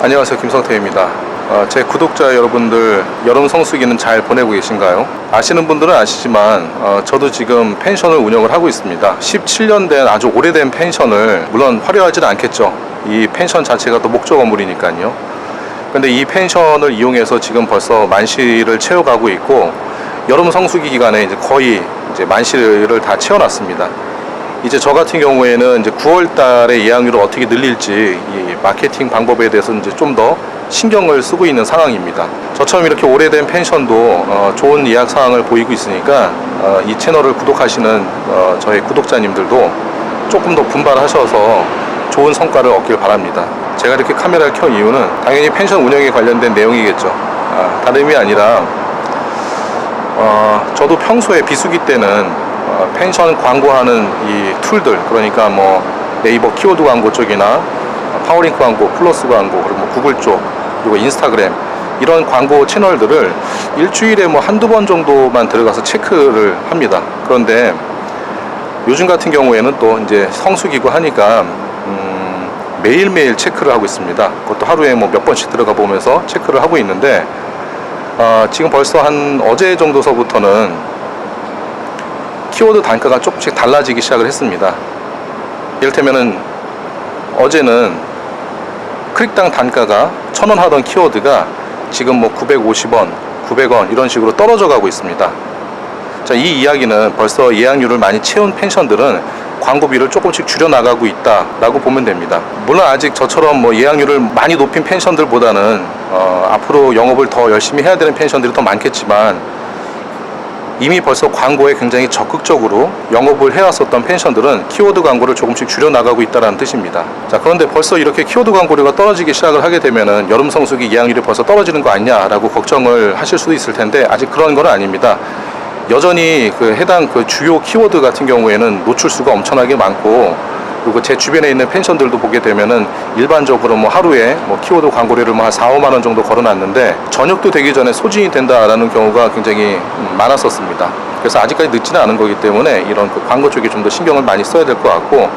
안녕하세요, 김성태입니다. 제 구독자 여러분들, 여름 성수기는 잘 보내고 계신가요? 아시는 분들은 아시지만 저도 지금 펜션을 운영을 하고 있습니다. 17년 된 아주 오래된 펜션을, 물론 화려하지는 않겠죠. 이 펜션 자체가 또 목조 건물이니까요. 근데 이 펜션을 이용해서 지금 벌써 만실을 채워가고 있고, 여름 성수기 기간에 이제 거의 만실을 다 채워놨습니다. 이제 저 같은 경우에는 이제 9월 달에 예약률을 어떻게 늘릴지 이 마케팅 방법에 대해서 이제 좀 더 신경을 쓰고 있는 상황입니다. 저처럼 이렇게 오래된 펜션도 좋은 예약 사항을 보이고 있으니까 이 채널을 구독하시는 저의 구독자님들도 조금 더 분발하셔서 좋은 성과를 얻길 바랍니다. 제가 이렇게 카메라를 켠 이유는 당연히 펜션 운영에 관련된 내용이겠죠. 다름이 아니라 저도 평소에 비수기 때는 펜션 광고하는 이 툴들, 그러니까 뭐 네이버 키워드 광고 쪽이나 파워링크 광고, 플러스 광고, 그리고 뭐 구글 쪽, 그리고 인스타그램, 이런 광고 채널들을 일주일에 뭐 한두 번 정도만 들어가서 체크를 합니다. 그런데 요즘 같은 경우에는 또 이제 성수기고 하니까 매일매일 체크를 하고 있습니다. 그것도 하루에 뭐 몇 번씩 들어가 보면서 체크를 하고 있는데 지금 벌써 한 어제 정도서부터는 키워드 단가가 조금씩 달라지기 시작을 했습니다. 이를테면은 어제는 클릭당 단가가 1,000원 하던 키워드가 지금 뭐 950원, 900원 이런 식으로 떨어져 가고 있습니다. 자, 이 이야기는 벌써 예약률을 많이 채운 펜션들은 광고비를 조금씩 줄여 나가고 있다라고 보면 됩니다. 물론 아직 저처럼 뭐 예약률을 많이 높인 펜션들보다는 앞으로 영업을 더 열심히 해야 되는 펜션들이 더 많겠지만, 이미 벌써 광고에 굉장히 적극적으로 영업을 해왔었던 펜션들은 키워드 광고를 조금씩 줄여나가고 있다는 뜻입니다. 자, 그런데 벌써 이렇게 키워드 광고료가 떨어지기 시작을 하게 되면은 여름 성수기 예약률이 벌써 떨어지는 거 아니냐라고 걱정을 하실 수도 있을 텐데, 아직 그런 건 아닙니다. 여전히 해당 주요 키워드 같은 경우에는 노출수가 엄청나게 많고, 그리고 제 주변에 있는 펜션들도 보게 되면은 일반적으로 뭐 하루에 뭐 키워드 광고료를 뭐 한 4-5만 원 정도 걸어놨는데 저녁도 되기 전에 소진이 된다라는 경우가 굉장히 많았었습니다. 그래서 아직까지 늦지는 않은 거기 때문에 이런 광고 쪽에 좀 더 신경을 많이 써야 될 것 같고,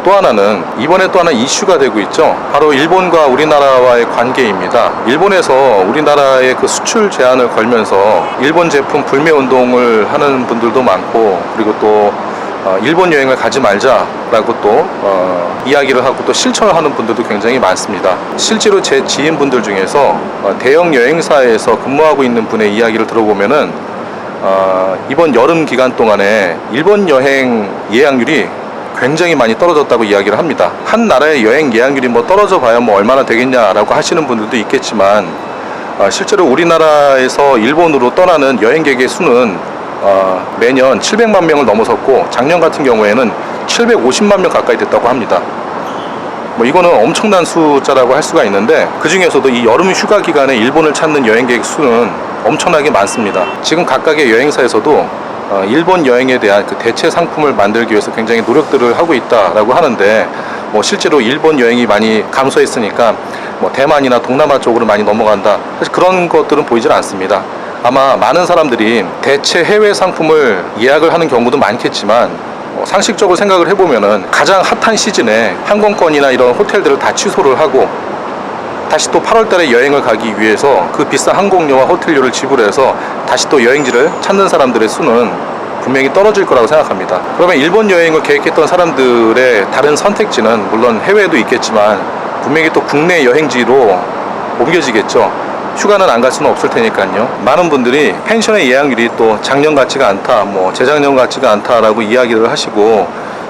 또 하나는 이번에 또 하나 이슈가 되고 있죠. 바로 일본과 우리나라와의 관계입니다. 일본에서 우리나라의 수출 제한을 걸면서 일본 제품 불매 운동을 하는 분들도 많고, 그리고 또 일본 여행을 가지 말자라고 또 이야기를 하고 또 실천을 하는 분들도 굉장히 많습니다. 실제로 제 지인분들 중에서 대형 여행사에서 근무하고 있는 분의 이야기를 들어보면은 이번 여름 기간 동안에 일본 여행 예약률이 굉장히 많이 떨어졌다고 이야기를 합니다. 한 나라의 여행 예약률이 뭐 떨어져 봐야 뭐 얼마나 되겠냐라고 하시는 분들도 있겠지만, 실제로 우리나라에서 일본으로 떠나는 여행객의 수는 매년 700만 명을 넘어섰고, 작년 같은 경우에는 750만 명 가까이 됐다고 합니다. 뭐 이거는 엄청난 숫자라고 할 수가 있는데, 그 중에서도 이 여름 휴가 기간에 일본을 찾는 여행객 수는 엄청나게 많습니다. 지금 각각의 여행사에서도 일본 여행에 대한 대체 상품을 만들기 위해서 굉장히 노력들을 하고 있다라고 하는데, 뭐 실제로 일본 여행이 많이 감소했으니까 뭐 대만이나 동남아 쪽으로 많이 넘어간다, 사실 그런 것들은 보이질 않습니다. 아마 많은 사람들이 대체 해외 상품을 예약을 하는 경우도 많겠지만, 상식적으로 생각을 해보면은 가장 핫한 시즌에 항공권이나 이런 호텔들을 다 취소를 하고 다시 또 8월 달에 여행을 가기 위해서 그 비싼 항공료와 호텔료를 지불해서 다시 또 여행지를 찾는 사람들의 수는 분명히 떨어질 거라고 생각합니다. 그러면 일본 여행을 계획했던 사람들의 다른 선택지는 물론 해외에도 있겠지만 분명히 또 국내 여행지로 옮겨지겠죠. 휴가는 안 갈 수는 없을 테니까요. 많은 분들이 펜션의 예약률이 또 작년 같지가 않다, 뭐 재작년 같지가 않다라고 이야기를 하시고,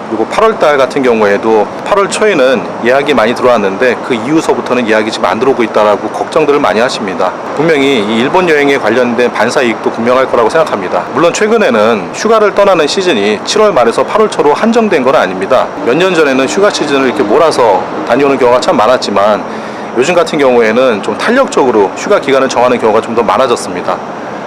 그리고 8월 달 같은 경우에도 8월 초에는 예약이 많이 들어왔는데 그 이후서부터는 예약이 지금 안 들어오고 있다라고 걱정들을 많이 하십니다. 분명히 이 일본 여행에 관련된 반사이익도 분명할 거라고 생각합니다. 물론 최근에는 휴가를 떠나는 시즌이 7월 말에서 8월 초로 한정된 건 아닙니다. 몇 년 전에는 휴가 시즌을 이렇게 몰아서 다녀오는 경우가 참 많았지만, 요즘 같은 경우에는 좀 탄력적으로 휴가 기간을 정하는 경우가 좀 더 많아졌습니다.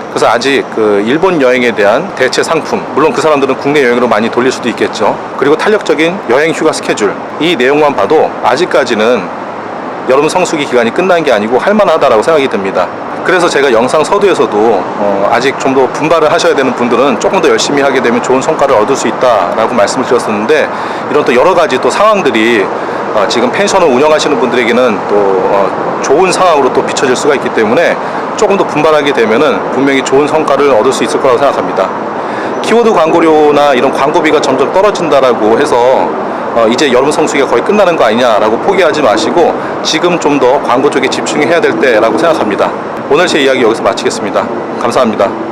그래서 아직 일본 여행에 대한 대체 상품, 물론 그 사람들은 국내 여행으로 많이 돌릴 수도 있겠죠. 그리고 탄력적인 여행 휴가 스케줄, 이 내용만 봐도 아직까지는 여름 성수기 기간이 끝난 게 아니고 할만하다라고 생각이 듭니다. 그래서 제가 영상 서두에서도 아직 좀 더 분발을 하셔야 되는 분들은 조금 더 열심히 하게 되면 좋은 성과를 얻을 수 있다라고 말씀을 드렸었는데, 이런 또 여러 가지 또 상황들이 지금 펜션을 운영하시는 분들에게는 또 좋은 상황으로 또 비춰질 수가 있기 때문에 조금 더 분발하게 되면은 분명히 좋은 성과를 얻을 수 있을 거라고 생각합니다. 키워드 광고료나 이런 광고비가 점점 떨어진다라고 해서 이제 여름 성수기가 거의 끝나는 거 아니냐라고 포기하지 마시고 지금 좀 더 광고 쪽에 집중해야 될 때라고 생각합니다. 오늘 제 이야기 여기서 마치겠습니다. 감사합니다.